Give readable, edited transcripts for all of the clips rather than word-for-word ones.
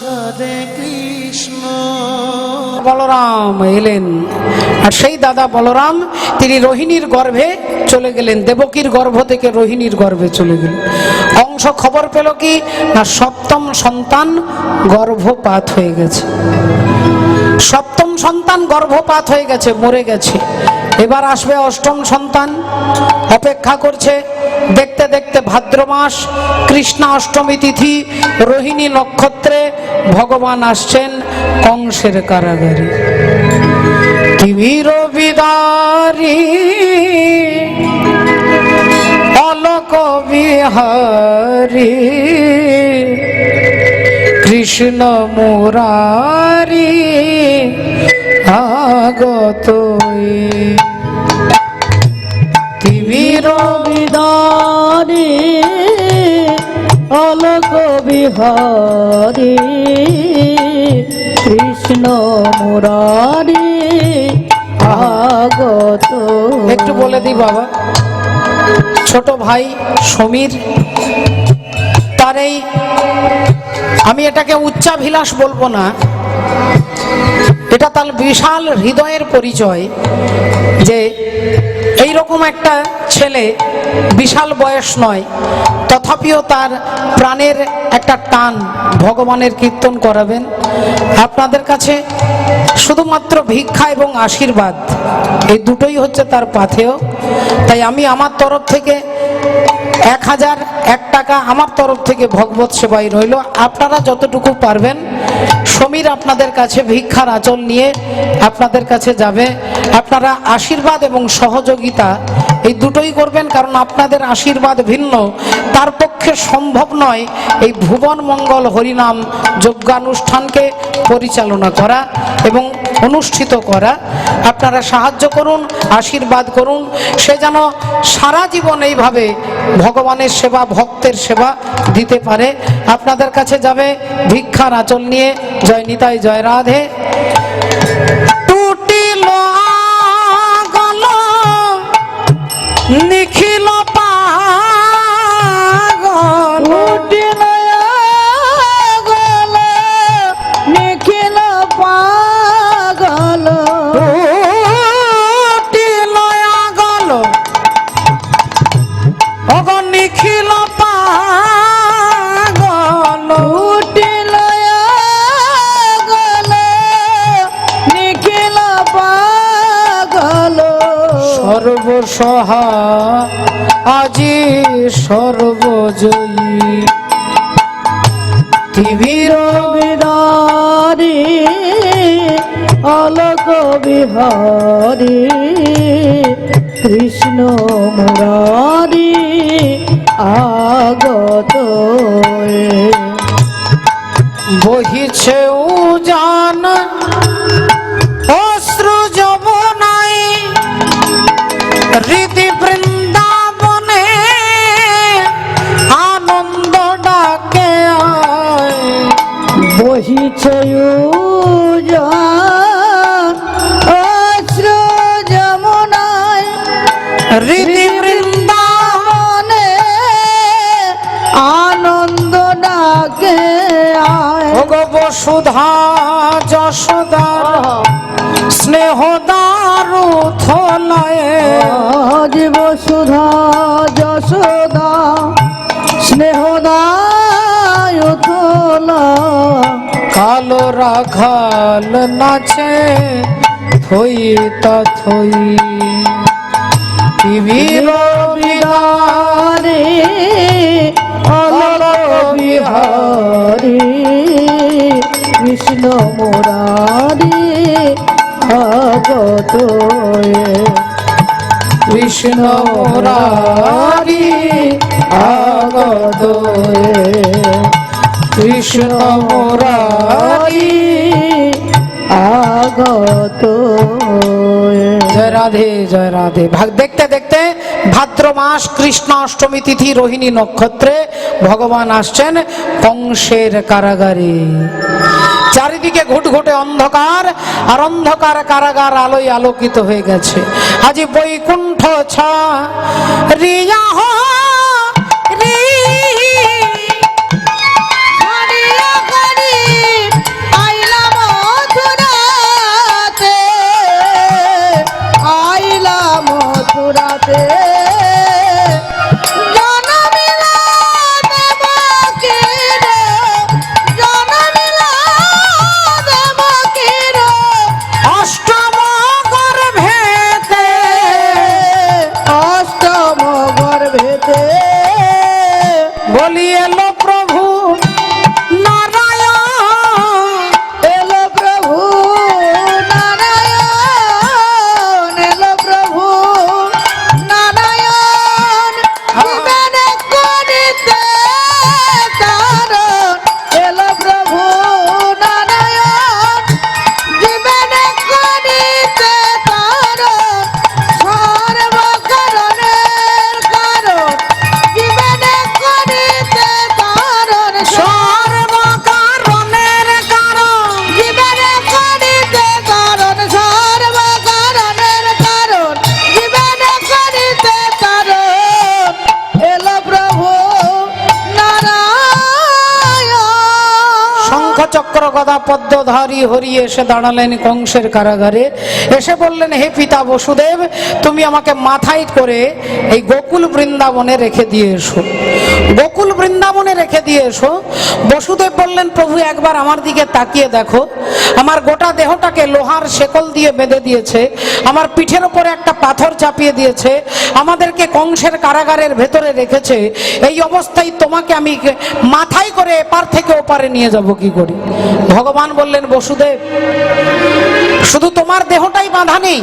হরে কৃষ্ণ। বলরাম এলেন, আর সেই দাদা বলরাম তিনি রোহিণীর গর্ভে চলে গেলেন, দেবকীর গর্ভ থেকে রোহিণীর গর্ভে চলে গেলেন। কংস খবর পেল কি না, সপ্তম সন্তান গর্ভপাত হয়ে গেছে। সপ্তম সন্তান গর্ভপাত হয়ে গেছে, মরে গেছে। এবার আসবে অষ্টম সন্তান, অপেক্ষা করছে। দেখতে দেখতে ভাদ্র মাস, কৃষ্ণা অষ্টমী তিথি, রোহিণী নক্ষত্রে ভগবান আসছেন কংসের কারাগারে। তিমির বিদারি অলোক বিহারী কৃষ্ণ মুরারি আগত। তিমির বিদারি অলোক বিহারী কৃষ্ণ মুরারি আগত। একটু বলে দিই বাবা, ছোট ভাই সমীর, তার এই, আমি এটাকে উচ্চাভিলাষ বলবো না, এটা তার বিশাল হৃদয়ের পরিচয় যে এইরকম একটা ছেলে, বিশাল বয়স নয়, তথাপিও তার প্রাণের একটা টান ভগবানের কীর্তন করাবেন। আপনাদের কাছে শুধুমাত্র ভিক্ষা এবং আশীর্বাদ, এই দুটোই হচ্ছে তার পাথেয়। তাই আমি আমার তরফ থেকে 1001 টাকা আমার তরফ থেকে ভগবত সেবায় রইল। আপনারা যতটুকু পারবেন, সমীর আপনাদের কাছে ভিক্ষার আঁচল নিয়ে আপনাদের কাছে যাবে। আপনারা আশীর্বাদ এবং সহযোগিতা এই দুটোই করবেন, কারণ আপনাদের আশীর্বাদ ভিন্ন, তার পক্ষে সম্ভব নয় এই ভুবন মঙ্গল হরিনাম যজ্ঞানুষ্ঠানকে পরিচালনা করা এবং অনুষ্ঠিত করা। আপনারা সাহায্য করুন, আশীর্বাদ করুন, সে যেন সারা জীবন এইভাবে ভগবানের সেবা, ভক্তের সেবা দিতে পারে। আপনাদের কাছে যাবে ভিক্ষার আঁচল নিয়ে। জয় নিতাই, জয় রাধে। টুটিল গল নিখিল পাগল, টুটিল গল নিখিল পাগল, টুটিল গল অগ নিখিল পাগল, টুটিল গল নিখিল পাগল, সর্বসহা আজি সর্বজয়ী তিমির বিদারি অলোক বিহারী কৃষ্ণ মুরারি আগত। বহিছে উজান অশ্রু যমুনাই হৃদি বৃন্দাবনে আনন্দ ডাকে আয়। বহিছে উজান অশ্রু যমুনায় হৃদি বৃন্দাবনে আনন্দ ডাকে আয়। ভগ বসুধা যশোদা স্নেহদারু থলয়ে জীব সুধা যশোদা স্নেহদায় তোলা। কালো রাখাল নাচে থই তা থই তিমির বিহারী অলোক বিহারী কৃষ্ণ মুরারি আগত। কৃষ্ণ মুরারি আগত, কৃষ্ণ মুরারি আগত। জয় রাধে, জয় রাধে। দেখতে দেখতে ভাদ্র মাস, কৃষ্ণ অষ্টমী তিথি, রোহিণী নক্ষত্রে ভগবান আসছেন কংসের কারাগারে। চারিদিকে ঘুটঘুটে অন্ধকার, আর অন্ধকার কারাগার আলোয় আলোকিত হয়ে গেছে। আজি বৈকুণ্ঠ ছা রিয়া হো রি চক্র গদা পদ্মধারী হরি এসে দাঁড়ালেন কংসের কারাগারে, এসে বললেন, হে পিতা বসুদেব, তুমি আমাকে মাথায় করে এই গোকুল বৃন্দাবনে রেখে দিয়ে এসো, গোকুল বৃন্দাবনে রেখে দিয়ে এসো। বসুদেব বললেন, প্রভু একবার আমার দিকে তাকিয়ে দেখো, আমার গোটা দেহটাকে লোহার শেকল দিয়ে বেঁধে দিয়েছে, আমার পিঠের উপরে একটা পাথর চাপিয়ে দিয়েছে, আমাদেরকে কংসের কারাগারের ভেতরে রেখেছে, এই অবস্থায় তোমাকে আমি মাথায় করে এপার থেকে ওপারে নিয়ে যাব কি করে? ভগবান বললেন, বসুদেব শুধু তোমার দেহটাই বাঁধা নেই,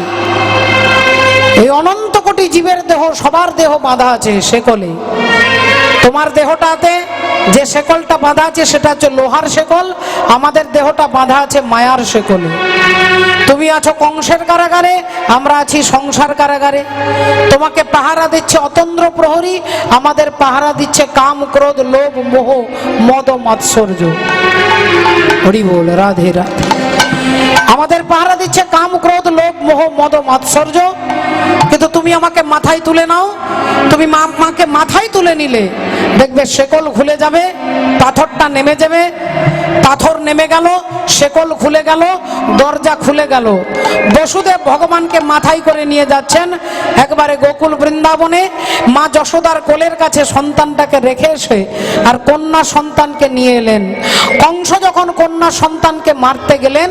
এই অনন্ত কোটি জীবের দেহ, সবার দেহ বাঁধা আছে শেকলে। তোমার দেহটাতে যে শেকলটা বাঁধা আছে সেটা হচ্ছে লোহার শেকল, আমাদের দেহটা বাঁধা আছে মায়ার শেকলে। তুমি আছো কংসের কারাগারে, আমরা আছি সংসার কারাগারে। তোমাকে পাহারা দিচ্ছে অতন্দ্র প্রহরী, আমাদের পাহারা দিচ্ছে কাম ক্রোধ লোভ মোহ মদ মাৎসর্য। হরি বল, রাধে রাধে। আমাদের পাহারা দিচ্ছে কাম ক্রোধ লোভ মোহ মদ মাৎসর্য। কিন্তু তুমি আমাকে মাথায় তুলে নাও, তুমি মাকে মাথায় তুলে নিলে দেখবে শেকল খুলে যাবে, পাথরটা নেমে যাবে, পাথর নেমে গেল, শেকল খুলে গেল, দরজা খুলে গেল। বসুদেব ভগবানকে মাথায় করে নিয়ে যাচ্ছেন একবারে গোকুল বৃন্দাবনে। মা যশোদার কোলের কাছে সন্তানটাকে রেখে এসে আর কন্যা সন্তানকে নিয়ে এলেন। কংস যখন কন্যা সন্তানকে মারতে গেলেন,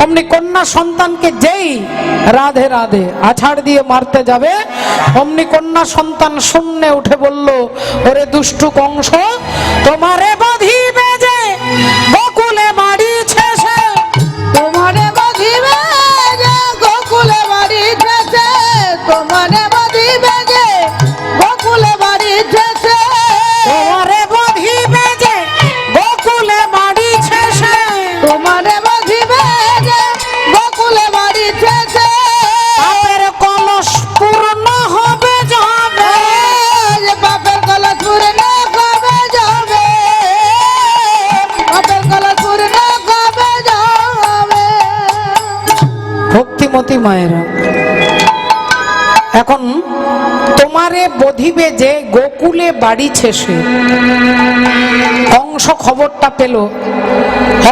অমনি কন্যা সন্তানকে যেই রাধে রাধে আছাড় দিয়ে মারতে যাবে, অমনি কন্যা সন্তান শূন্যে উঠে বলল, ওরে দুষ্টু কংস, তোমারে বাঁধিবে যে গোকুলে বাড়িছে সে, তোমারে বাঁধিবে যে গোকুলে বাড়িছে সে, তোমারে বাঁধিবে যে গোকুলে বাড়িছে সে, তোমারে বাঁধিবে যে গোকুলে বাড়িছে সে, তোমারে বাঁধিবে যে গোকুলে বাড়িছে সে, পাপের কলস পূর্ণ হবে যাবে, পাপের কলস পূর্ণ হবে যাবে, পাপের কলস পূর্ণ হবে যাবে। ভক্তিমতী মায়েরা, এখন তোমারে বধিবে যে গোকুলে বাড়িছে সে। কংস খবরটা পেল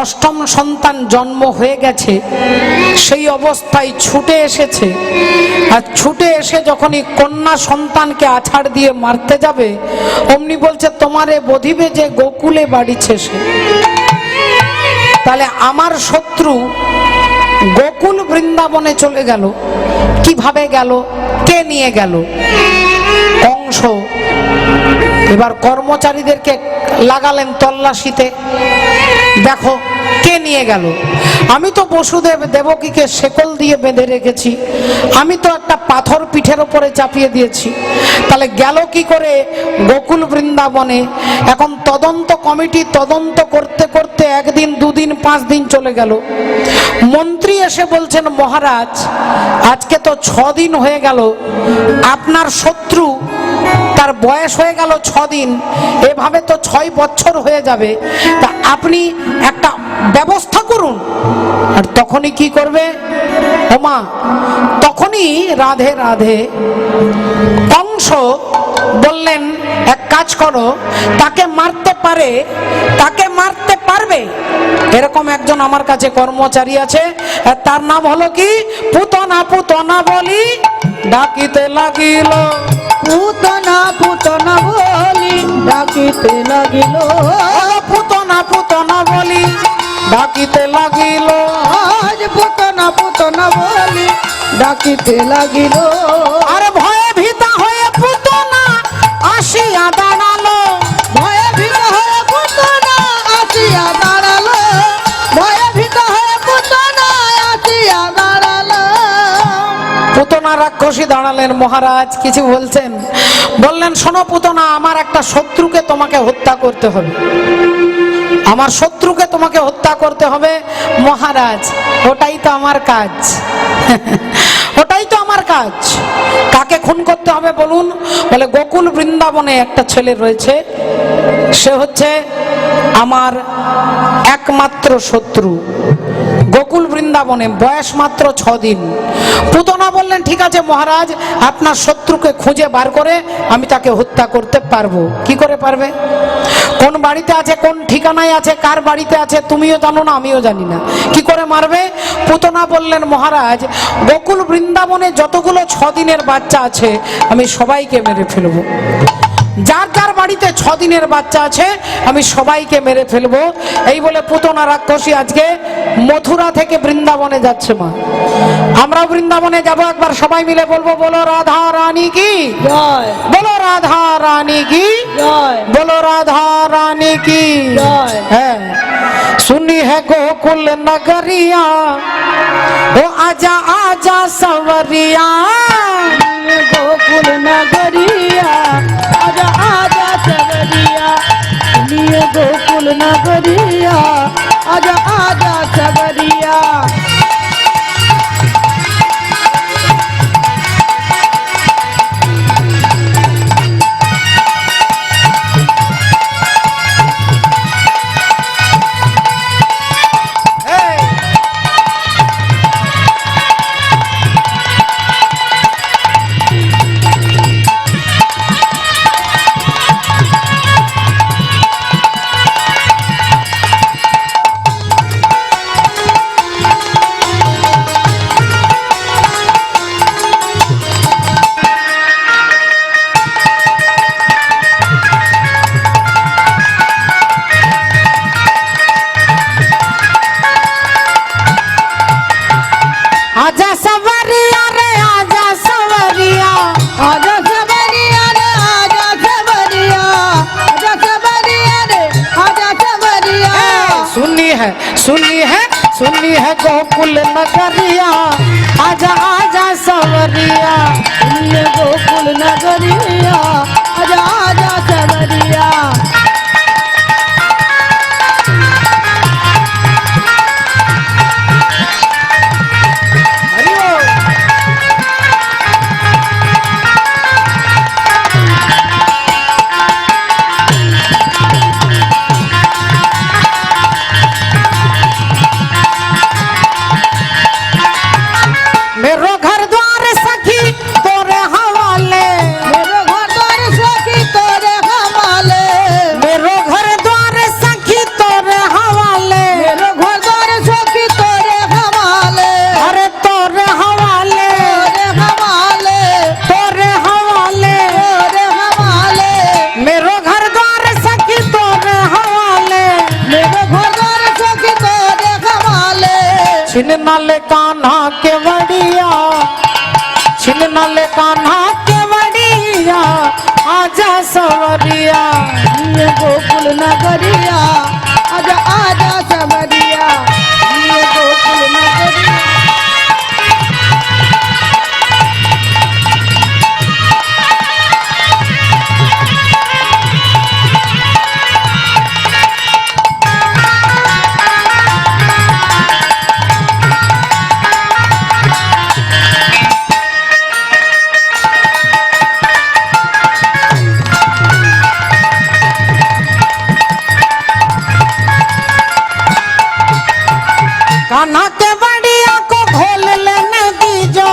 অষ্টম সন্তান জন্ম হয়ে গেছে, সেই অবস্থায় ছুটে এসেছে। আর ছুটে এসে যখনই কন্যা সন্তানকে আছাড় দিয়ে মারতে যাবে, অমনি বলছে, তোমারে বধিবে যে গোকুলে বাড়িছে সে। তাহলে আমার শত্রু গোকুল বৃন্দাবনে চলে গেল, কিভাবে গেল, কে নিয়ে গেল? কংস এবার কর্মচারীদেরকে লাগালেন তল্লাশিতে, দেখো কে নিয়ে গেল। আমি তো বসুদেব দেবকীকে শেকল দিয়ে বেঁধে রেখেছি, আমি তো একটা পাথর পিঠের উপরে চাপিয়ে দিয়েছি, তাহলে গেল কি করে গোকুল বৃন্দাবনে? এখন তদন্ত কমিটি তদন্ত করতে করতে একদিন দুদিন 5 দিন চলে গেল। মন্ত্রী এসে বলছেন, মহারাজ আজকে তো 6 দিন হয়ে গেল, আপনার শত্রু তার বয়স হয়ে গেল 6 দিন, এভাবে তো 6 বছর হয়ে যাবে, তা আপনি একটা ব্যবস্থা করুন। আর তখনই কি করবে ওমা? তখনই রাধে রাধে কংস বললেন, এক কাজ করো, তাকে মারতে পারে, তাকে মারতে পারবে এরকম একজন আমার কাছে কর্মচারী আছে, তার নাম হলো কি পুতনা। পুতনা বলি ডাকিতে লাগিল, পুতনা পুতনা বলি ডাকিতে লাগিল, পুতনা পুতনা বলি ডাকিতে লাগিল, আজ পুতনা পুতনা বলি ডাকিতে লাগিল। আর ভয়ে ভীতা হয়ে পুতনা আসিয়া দাঁড়ালো, ভয়ে ভীত হয়ে পুতনা আসিয়া দাঁড়ালো, ভয়ে ভীত হয়ে পুতনা আসিয়া দাঁড়ালো। পুতনা রাক্ষসী দাঁড়ালেন। মহারাজ কিছু বলছেন? বললেন, শোনো পুতনা, আমার একটা শত্রুকে তোমাকে হত্যা করতে হবে, আমার শত্রুকে তোমাকে হত্যা করতে হবে। মহারাজ ওটাই তো আমার কাজ, ওটাই তো আমার কাজ। কাকে খুন করতে হবে বলুন? বলে, গোকুল বৃন্দাবনে একটা ছেলে রয়েছে, সে হচ্ছে আমার একমাত্র শত্রু, গোকুল বৃন্দাবনে, বয়স মাত্র 6 দিন। পুতনা বললেন ঠিক আছে মহারাজ, আপনার শত্রুকে খুঁজে বার করে আমি তাকে হত্যা করতে পারবো। কি করে পারবে? কোন বাড়িতে আছে, কোন ঠিকানায় আছে, কার বাড়িতে আছে তুমিও জানো না, আমিও জানি না। কি করে মারবে? পুতনা বললেন মহারাজ, গোকুল বৃন্দাবনে যতগুলো 6 দিনের বাচ্চা আছে আমি সবাইকে মেরে ফেলবো। যার যার বাড়িতে 6 দিনের বাচ্চা আছে আমি সবাইকে মেরে ফেলবো। এই বলে পুতনা রাক্ষসী আজকে মথুরা থেকে বৃন্দাবনে যাচ্ছে। মা, আমরাও বৃন্দাবনে যাব, একবার সবাই মিলে বলবো বলো রাধা রানী কি জয়, বলো রাধা রানী কি জয়, বলো রাধা রানী কি জয়। হ্যাঁ, सुनी है गोकुल नगरिया, ओ आजा आजा सवरिया, गोकुल नगरिया, आजा आजा सबरिया, लिए गोकुल नगरिया, आजा आजा सबरिया। आजा सवरिया रे आजा सवरिया, आजा सबरिया रे आजा सबरिया, आजा सबरिया रे आजा सबरिया। सुनी है सुनी है सुनी है गोकुल नगरिया, आजा आजा सवरिया, लिए गोकुल नगरिया, आजा आजा सबरिया। मेरो घर द्वार सखी तोरे हवाले, मेरो घर द्वार सखी तोरे हवाले, मेरो घर द्वार सखी तोरे हवाले, मेरो घर द्वार सखी तोरे हवाले, अरे तोरे हवाले, तोरे हवाले, तोरे हवाले, तोरे हवाले। मेरो घर द्वार सखी तोरे हवाले, मेरो घर द्वार सखी तोरे हवाले। छिन नाले कान्हा के वड़िया, छिन नाले कान्हा के वड़िया, आजा सवरिया, लिए गोकुल नगरिया, आजा आजा सबरिया, लिए गोकुल नगरिया। कान्हा के वड़िया को खोल लेने दीजो,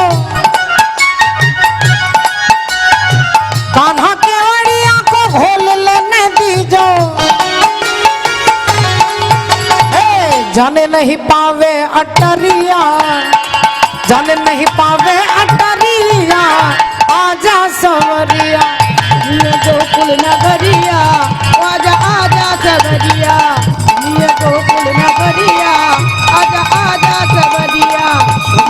कान्हा के वड़िया को खोल लेने दीजो, जाने नहीं पावे अटरिया, जाने नहीं पावे अटरिया, आजा सवरिया, लिए गोकुल नगरिया, आजा आजा सबरिया, लिए गोकुल नगरिया, आजा आजा सबरिया,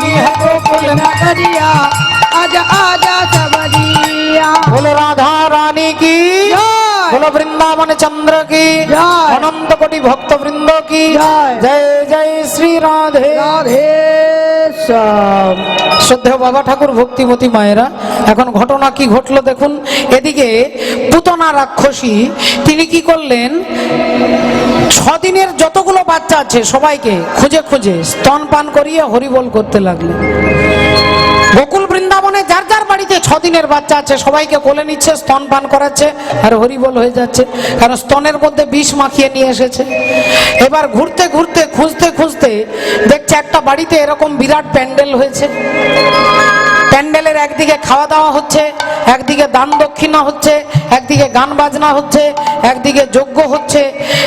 लिए गोकुल नगरिया, आजा आजा सबरिया। बोलो राधा रानी की जय। बोलो वृंदावन चंद्र की जय। अनंत कोटि भक्त वृंदों की जय। जय जय श्री राधे राधे श्याम। শ্রদ্ধেয় বাবা ঠাকুর ভক্তিমতী মায়েরা, এখন ঘটনা কি ঘটলো দেখুন। এদিকে পুতনা রাক্ষসী তিনি কি করলেন, 6 দিনের যতগুলো বাচ্চা আছে সবাইকে খুঁজে খুঁজে স্তনপান করিয়ে হরিবোল করতে লাগলেন। গোকুল বৃন্দাবনে যার যার বাড়িতে 6 দিনের বাচ্চা আছে সবাইকে কোলে নিচ্ছে, স্তনপান করাচ্ছে আর হরিবোল হয়ে যাচ্ছে, কারণ স্তনের মধ্যে বিষ মাখিয়ে নিয়ে এসেছে। এবার ঘুরতে ঘুরতে খুঁজতে খুঁজতে দেখছে দেখছে একটা বাড়িতে এরকম বিরাট প্যান্ডেল হয়েছে, প্যান্ডেলের একদিকে খাওয়া দাওয়া হচ্ছে, একদিকে দান দক্ষিণা হচ্ছে, একদিকে গান বাজনা হচ্ছে, একদিকে যজ্ঞ হচ্ছে।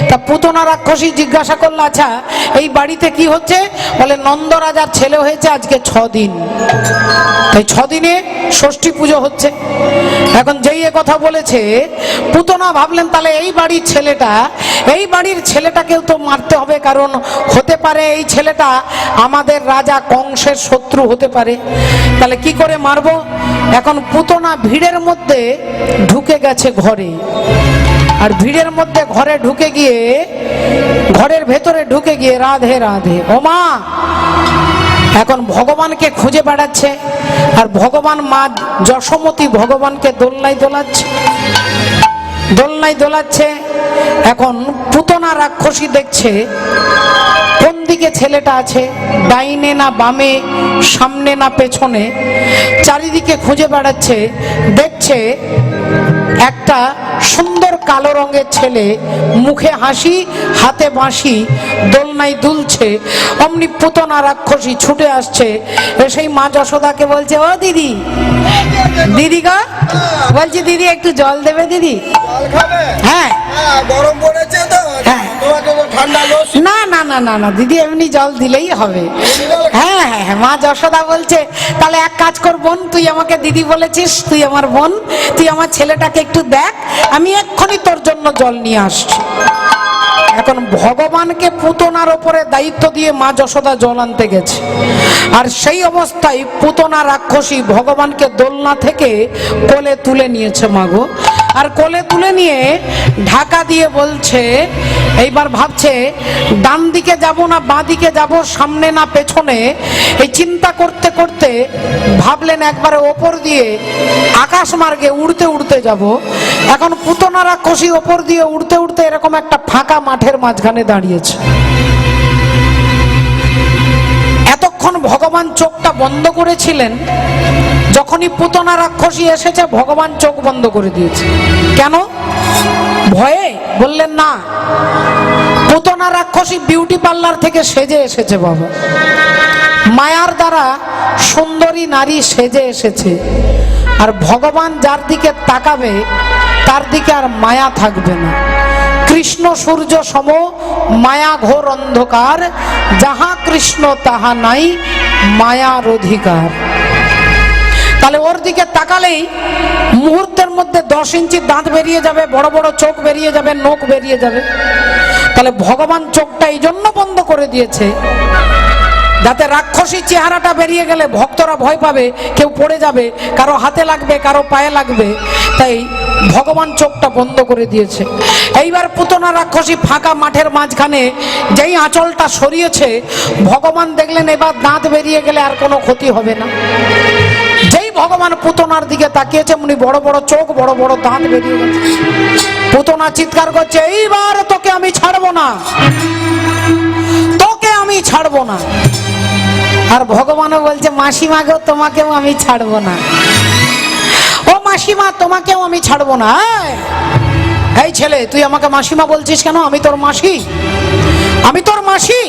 তা পুতনা রাক্ষসী জিজ্ঞাসা করলো, আচ্ছা এই বাড়িতে কি হচ্ছে? বলে নন্দ রাজার ছেলে হয়েছে আজকে 6 দিন, তাই 6 দিনে ষষ্ঠী পুজো হচ্ছে। এখন যেই এ কথা বলেছে, পুতনা ভাবলেন তাহলে এই বাড়ির ছেলেটাকেও তো মারতে হবে, কারণ হতে পারে এই ছেলেটা আমাদের রাজা কংসের শত্রু হতে পারে, তাহলে কি করে মারবো? এখন পুতনা ভিড়ের মধ্যে ঢুকে গেছে ঘরে, আর ভিড়ের মধ্যে ঘরের ভেতরে ঢুকে গিয়ে রাধে রাধে ও মা, এখন ভগবানকে খুঁজে বেড়াচ্ছে, আর ভগবান মা যশোমতী ভগবানকে দোলনায় দোলাচ্ছে। এখন পুতনা রাক্ষসী দেখছে কোন দিকে ছেলেটা আছে, ডাইনে না বামে, সামনে না পেছনে, চারিদিকে খুঁজে বেড়াচ্ছে। দেখছে একটা সুন্দর কালো রঙের ছেলে, মুখে হাসি, হাতে বাঁশি, দোলনায় দুলছে। অমনি পুতনা রাক্ষসী ছুটে আসছে, এসেই মা যশোদাকে বলছে, ও দিদি, দিদি গো, বলছি দিদি একটু জল দেবে দিদি? হ্যাঁ, গরম পড়েছে তো, ঠান্ডা না না না না না দিদি, এমনি জল দিলেই হবে। হ্যাঁ হ্যাঁ হ্যাঁ, মা যশোদা বলছে, তাহলে এক কাজ কর বোন, তুই আমাকে দিদি বলেছিস, তুই আমার বোন, তুই আমার ছেলেটাকে একটু দেখ, আমি এক্ষুনি তোর জন্য জল নিয়ে আসছি। এখন ভগবানকে পুতনার ওপরে দায়িত্ব দিয়ে মা যশোদা জল আনতে গেছে, আর সেই অবস্থায় পুতনা রাক্ষসী ভগবানকে দোলনা থেকে কোলে তুলে নিয়েছে মাগো, আর কোলে তুলে নিয়ে ঢাকা দিয়ে বলছে, এইবার ভাবছে ডান দিকে যাব না বাঁ দিকে যাব, সামনে না পেছনে, এই চিন্তা করতে করতে ভাবলেন একবারে ওপর দিয়ে আকাশ মার্গে উড়তে উড়তে যাব। এখন পুতনা রাক্ষসী ওপর দিয়ে উড়তে উড়তে এরকম একটা ফাঁকা মাঠের মাঝখানে দাঁড়িয়েছে। এতক্ষণ ভগবান চোখটা বন্ধ করেছিলেন, যখনই পুতনা রাক্ষসী এসেছে ভগবান চোখ বন্ধ করে দিয়েছে। কেন? ভয়ে? বললেন না, পুতনা রাক্ষসী বিউটি পার্লার থেকে সেজে এসেছে বাবা, মায়ার দ্বারা সুন্দরী নারী সেজে এসেছে, আর ভগবান যার দিকে তাকাবে তার দিকে আর মায়া থাকবে না। কৃষ্ণ সূর্য সম, মায়া ঘোর অন্ধকার, যাহা কৃষ্ণ তাহা নাই মায়ার অধিকার। তাহলে ওর দিকে তাকালেই মুহূর্তের মধ্যে 10 ইঞ্চি দাঁত বেরিয়ে যাবে, বড় বড় চোখ বেরিয়ে যাবে, নখ বেরিয়ে যাবে। তাহলে ভগবান চোখটা এই জন্য বন্ধ করে দিয়েছে, যাতে রাক্ষসী চেহারাটা বেরিয়ে গেলে ভক্তরা ভয় পাবে, কেউ পড়ে যাবে, কারো হাতে লাগবে, কারো পায়ে লাগবে, তাই ভগবান চোখটা বন্ধ করে দিয়েছে। এইবার পুতনা রাক্ষসী ফাঁকা মাঠের মাঝখানে যেই আঁচলটা সরিয়েছে, ভগবান দেখলেন এবার দাঁত বেরিয়ে গেলে আর কোনো ক্ষতি হবে না। যেই ভগবান পুতনার দিকে তাকিয়েছে, উনি বড় বড় চোখ, বড় বড় দাঁত বেরিয়ে গেছে। পুতনা চিৎকার করছে, এইবার তোকে আমি ছাড়বো না, তোকে আমি ছাড়বো না। আর ভগবানও বলছে, মাসিমা গো, তোমাকেও আমি ছাড়বো না। ও মাসিমা, তোমাকেও আমি ছাড়বো না। এই ছেলে, তুই আমাকে মাসিমা বলছিস কেন? আমি তোর মাসি, আমি তোর মাসি।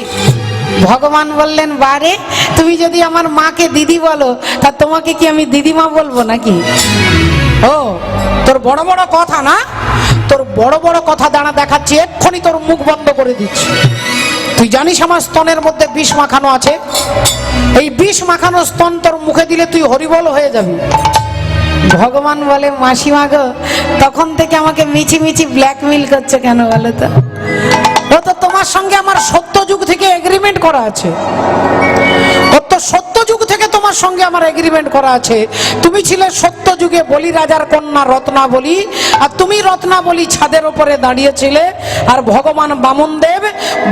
ভগবান বললেন, বারে, তুমি যদি আমার মাকে দিদি বলো, তা তোমাকে কি আমি দিদিমা বলবো নাকি? ও, তোর বড় বড় কথা না, তোর বড় বড় কথা দাঁড়া দেখাচ্ছি, এক্ষুনি তোর মুখ বন্ধ করে দিচ্ছি। তুই জানিস আমার স্তনের মধ্যে বিষ মাখানো আছে, এই বিষ মাখানো স্তন তোর মুখে দিলে তুই হরিবল হয়ে যাবি। ভগবান বলে, মাসিমা গো, তখন থেকে আমাকে মিছি মিছি ব্ল্যাকমেইল করছে কেন বলো তো? ও তো তোমার সঙ্গে আমার সত্যযুগ থেকে এগ্রিমেন্ট করা আছে, ও তো সত্যযুগ থেকে তোমার সঙ্গে আমার এগ্রিমেন্ট করা আছে। তুমি ছিলে সত্যযুগে বলি রাজার কন্যা রত্নাবলী, আর তুমি রত্নাবলী ছাদের উপরে দাঁড়িয়েছিলে, আর ভগবান বামন দেব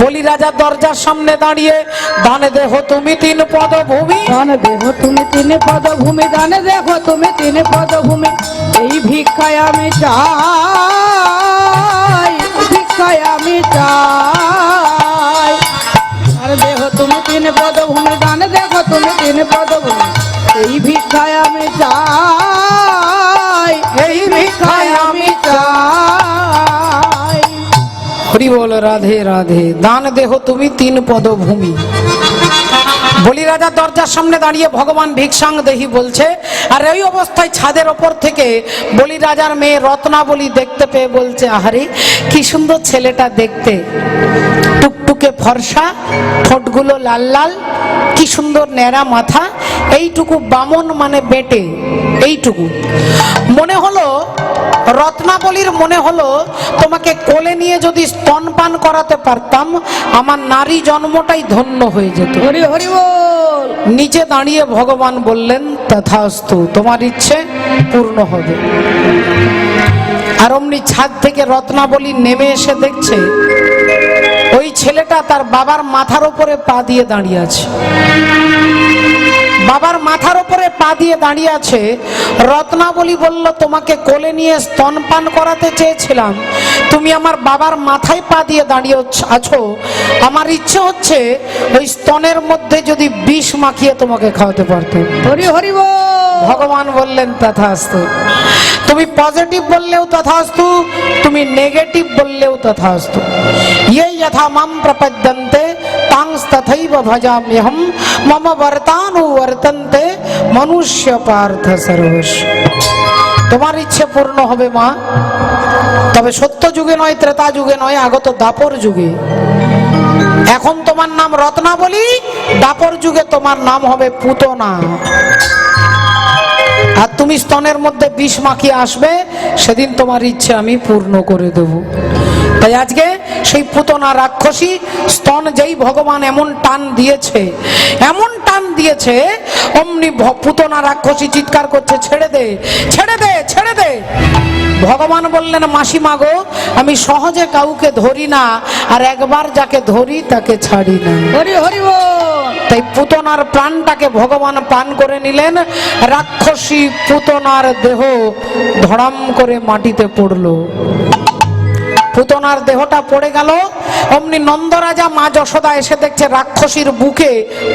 বলি রাজার দরজার সামনে দাঁড়িয়ে, দানে দেহ তুমি 3 পদভূমি, দানে দেহ তুমি 3 পদভূমি, দানে দেহ তুমি 3 পদভূমি, এই ভিক্ষায় আমি চাই, ভিক্ষায় আমি চাই। আর দেহ তুমি 3 পদভূমি, দানে দেহ তুমি 3 পদভূমি, এই ভিক্ষায় আমি চাই, এই ভিক্ষায় আমি চাই। হরি বল, রাধে রাধে। দান দেহ তুমি 3 পদভূমি, বলি রাজা দরজার সামনে দাঁড়িয়ে ভগবান ভিক্ষাং দেহি বলছে, আর এই অবস্থায় ছাদের ওপর থেকে বলি রাজার মেয়ে রত্নাবলী দেখতে পেয়ে বলছে, আহারে কি সুন্দর ছেলেটা দেখতে, টুকটুকে ফর্সা, ঠোঁটগুলো লাল লাল, কি সুন্দর ন্যাড়া মাথা, এইটুকু বামন মানে বেটে, এইটুকু। মনে হলো রত্নাবলীর মনে হলো তোমাকে কোলে নিয়ে যদি স্তনপান করাতে পারতাম আমার নারী জন্মটাই ধন্য হয়ে যেত। হরি হরি বল। নিচে দাঁড়িয়ে ভগবান বললেন, তথাস্তু, তোমার ইচ্ছে পূর্ণ হবে। আর অমনি ছাদ থেকে রত্নাবলী নেমে এসে দেখছে ওই ছেলেটা তার বাবার মাথার উপরে পা দিয়ে দাঁড়িয়ে আছে। বাবার মাথার উপরে পা দিয়ে দাঁড়িয়ে আছে। রত্নাবলী বলল, তোমাকে কোলে নিয়ে স্তনপান করাতে চেয়েছিলাম, তুমি আমার বাবার মাথায় পা দিয়ে দাঁড়িয়ে আছো, আমার ইচ্ছে হচ্ছে ওই স্তনের মধ্যে যদি বিষ মাখিয়ে তোমাকে খাওয়াতে পারতে। হরি হরি বল। ভগবান বললেন, তথাস্তু। তুমি পজিটিভ বললেও তথাস্তু, তুমি নেগেটিভ বললেও তথাস্তু। ये यथा मां प्रपद्यन्ते तांस तथैव भजाम्यहम् मम वर्तानुवर्तन्ते मनुष्य पार्थ सर्वस्व। তোমার ইচ্ছে পূর্ণ হবে মা, তবে সত্য যুগে নয়, ত্রেতা যুগে নয়, আগত দাপর যুগে। এখন তোমার নাম রত্নাবলী, দাপর যুগে তোমার নাম হবে পুতনা। আর তুমি স্তনের মধ্যে বিষ মাখিয়ে আসবে, সেদিন তোমার ইচ্ছে আমি পূর্ণ করে দেব। তাই আজকে সেই পুতনা রাক্ষসী স্তন যেই ভগবান এমন টান দিয়েছে, এমন টান দিয়েছে, অমনি পুতনা রাক্ষসী চিৎকার করছে, ছেড়ে দে, ছেড়ে দে, ছেড়ে দে। ভগবান বললেন, মাসিমা গো, আমি সহজে কাউকে ধরি না, আর একবার যাকে ধরি তাকে ছাড়ি না। হরি হরি বল। তাই পুতনার প্রাণটাকে ভগবান পান করে নিলেন। রাক্ষসী পুতনার দেহ ধড়াম করে মাটিতে পড়ল। পুতনার দেহটা পড়ে গেল। অমনি নন্দরাজা মা যশোদা এসে দেখছে রাক্ষসীর বুকে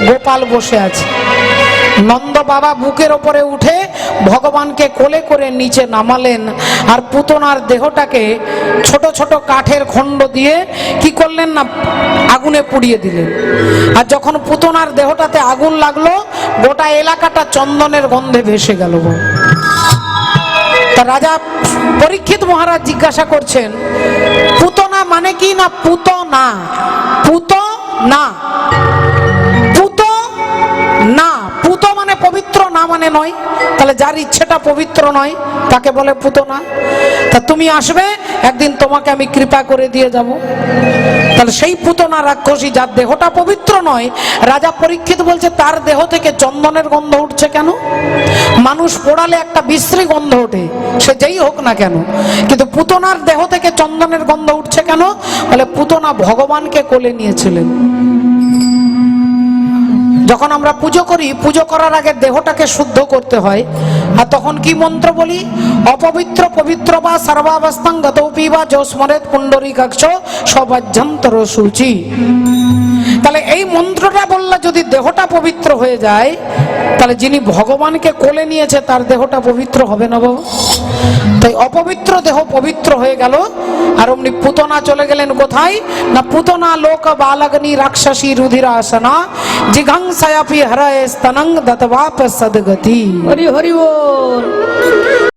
গোপাল বসে আছে। নন্দ বাবা বুকের ওপরে উঠে ভগবানকে কোলে করে নিচে নামালেন, আর পুতনার দেহটাকে ছোট ছোট কাঠের খণ্ড দিয়ে কি করলেন না, আগুনে পুড়িয়ে দিলেন। আর যখন পুতনার দেহটাতে আগুন লাগলো, গোটা এলাকাটা চন্দনের গন্ধে ভেসে গেল। তা রাজা পরীক্ষিত মহারাজ জিজ্ঞাসা করছেন, পুতনা মানে কি? না পুতনা, পুতনা, পুত না, পুত মানে পবিত্র, না মানে নয়। তাহলে যার ইচ্ছেটা পবিত্র নয় তাকে বলে পুতনা। তা তুমি আসবে একদিন, তোমাকে আমি কৃপা করে দিয়ে যাব। তাহলে সেই পুতনা রাক্ষসী যার দেহটা পবিত্র নয়, রাজা পরীক্ষিত বলছে তার দেহ থেকে চন্দনের গন্ধ উঠছে কেন? মানুষ পোড়ালে একটা বিশ্রী গন্ধ ওঠে, সে যেই হোক না কেন, কিন্তু পুতনার দেহ থেকে চন্দনের গন্ধ উঠছে কেন? বলে পুতনা ভগবানকে কোলে নিয়েছিলেন। যখন আমরা পুজো করি, পুজো করার আগে দেহটাকে শুদ্ধ করতে হয়। আর তখন কি মন্ত্র বলি? অপবিত্র পবিত্র বা সর্বাবস্থাং গতৌপি বা যস্মরেত পুণ্ডরীকাক্ষ সবাজ্যন্তর সূচি। তাহলে এই মন্ত্রটা বললে যদি দেহটা পবিত্র হয়ে যায়, তাহলে যিনি ভগবানকে কোলে নিয়েছে তার দেহটা পবিত্র হবে না বাবা? তাই অপবিত্র দেহ পবিত্র হয়ে গেল। আর অমনি পুতনা চলে গেলেন কোথায়? না পুতনা লোক বালগ্নি রাক্ষসী রুধিরাসনা জিঘাংসায়াপি হরয়ে স্তনং দতবাপ সদগতি। হরি হরি বল।